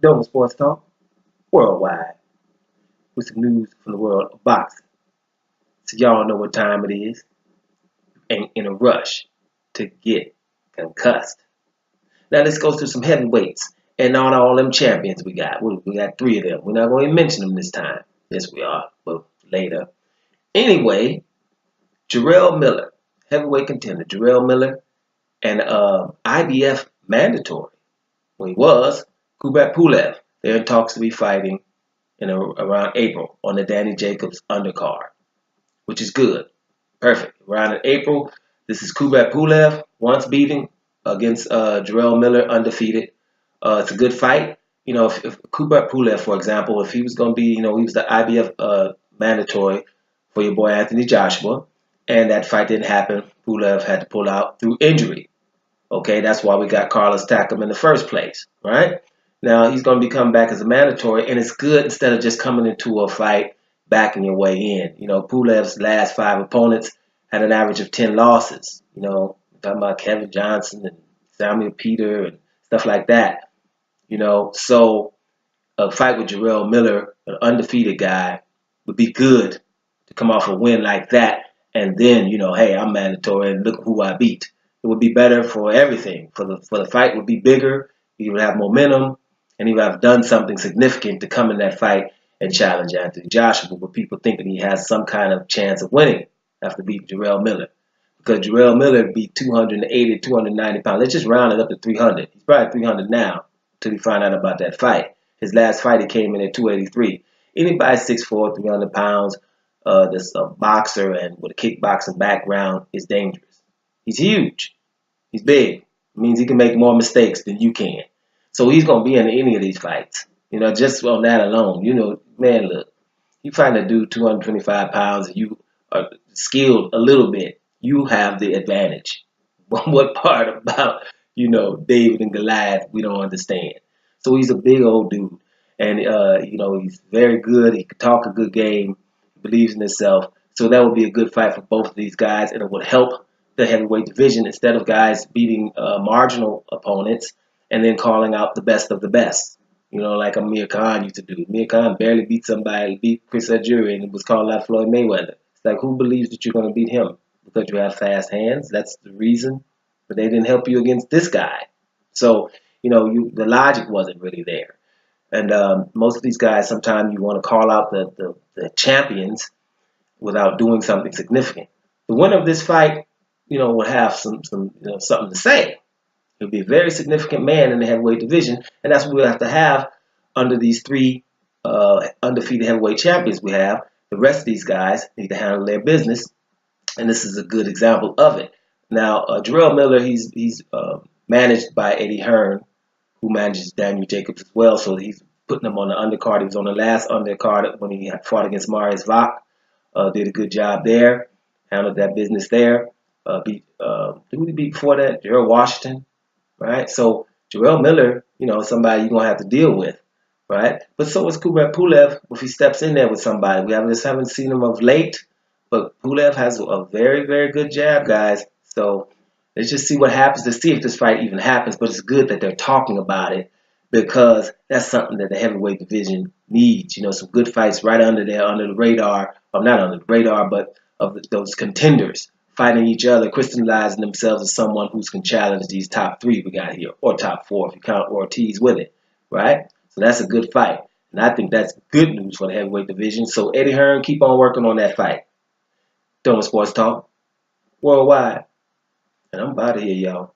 Doing Sports Talk worldwide with some news from the world of boxing. So y'all know what time it is. Ain't in a rush to get concussed. Now let's go through some heavyweights and all them champions we got. We got three of them. We're not going to mention them this time. Yes, we are, but later. Anyway, Jarrell Miller, heavyweight contender. Jarrell Miller and IBF mandatory. Well, he was Kubrat Pulev. They're in talks to be fighting around April on the Danny Jacobs undercard, which is good. Perfect. Around in April, this is Kubrat Pulev, once beating against Jarrell Miller, undefeated. It's a good fight. You know, if Kubrat Pulev, for example, if he was going to be, he was the IBF mandatory for your boy Anthony Joshua, and that fight didn't happen, Pulev had to pull out through injury. Okay, that's why we got Carlos Takam in the first place, right? Now, he's going to be coming back as a mandatory, and it's good instead of just coming into a fight backing your way in. Pulev's last 5 opponents had an average of 10 losses. Talking about Kevin Johnson and Samuel Peter and stuff like that. So a fight with Jarrell Miller, an undefeated guy, would be good to come off a win like that. And then, hey, I'm mandatory and look who I beat. It would be better for everything. For the fight would be bigger. He would have momentum, and he would have done something significant to come in that fight and challenge Anthony Joshua, with people thinking he has some kind of chance of winning after beating Jarrell Miller. Because Jarrell Miller beat 280, 290 pounds. Let's just round it up to 300. He's probably 300 now until we find out about that fight. His last fight, he came in at 283. Anybody 6'4", 300 pounds, that's a boxer and with a kickboxing background is dangerous. He's huge. He's big. It means he can make more mistakes than you can. So he's going to be in any of these fights. Just on that alone. Man, look, you find a dude 225 pounds and you are skilled a little bit, you have the advantage. What part about, David and Goliath we don't understand. So he's a big old dude. And, he's very good. He can talk a good game. He believes in himself. So that would be a good fight for both of these guys, and it would help the heavyweight division instead of guys beating marginal opponents and then calling out the best of the best. Like Amir Khan used to do. Amir Khan barely beat somebody, beat Chris Adjuri, and it was calling out Floyd Mayweather. It's like, who believes that you're going to beat him? Because you have fast hands? That's the reason. But they didn't help you against this guy. So, the logic wasn't really there. And most of these guys, sometimes you want to call out the champions without doing something significant. The winner of this fight, will have some something to say. He'll be a very significant man in the heavyweight division, and that's what we'll have to have under these 3 undefeated heavyweight champions we have. The rest of these guys need to handle their business, and this is a good example of it. Now, Jarrell Miller, he's managed by Eddie Hearn, who manages Daniel Jacobs as well, so he's putting him on the undercard. He was on the last undercard when he fought against Marius Vach. Did a good job there, handled that business there. Who did he beat before that? Gerald Washington, right? So Jarrell Miller, somebody you're going to have to deal with, right? But so is Kubrat Pulev if he steps in there with somebody. We haven't seen him of late, but Pulev has a very, very good jab, guys. So let's just see what happens to see if this fight even happens. But it's good that they're talking about it because that's something that the heavyweight division needs. Some good fights right under there, under the radar. Or not under the radar, but of those contenders fighting each other, crystallizing themselves as someone who can challenge these top 3 we got here, or top 4 if you count Ortiz with it, right? So that's a good fight. And I think that's good news for the heavyweight division. So Eddie Hearn, keep on working on that fight. Doing Sports Talk worldwide. And I'm out of here, y'all.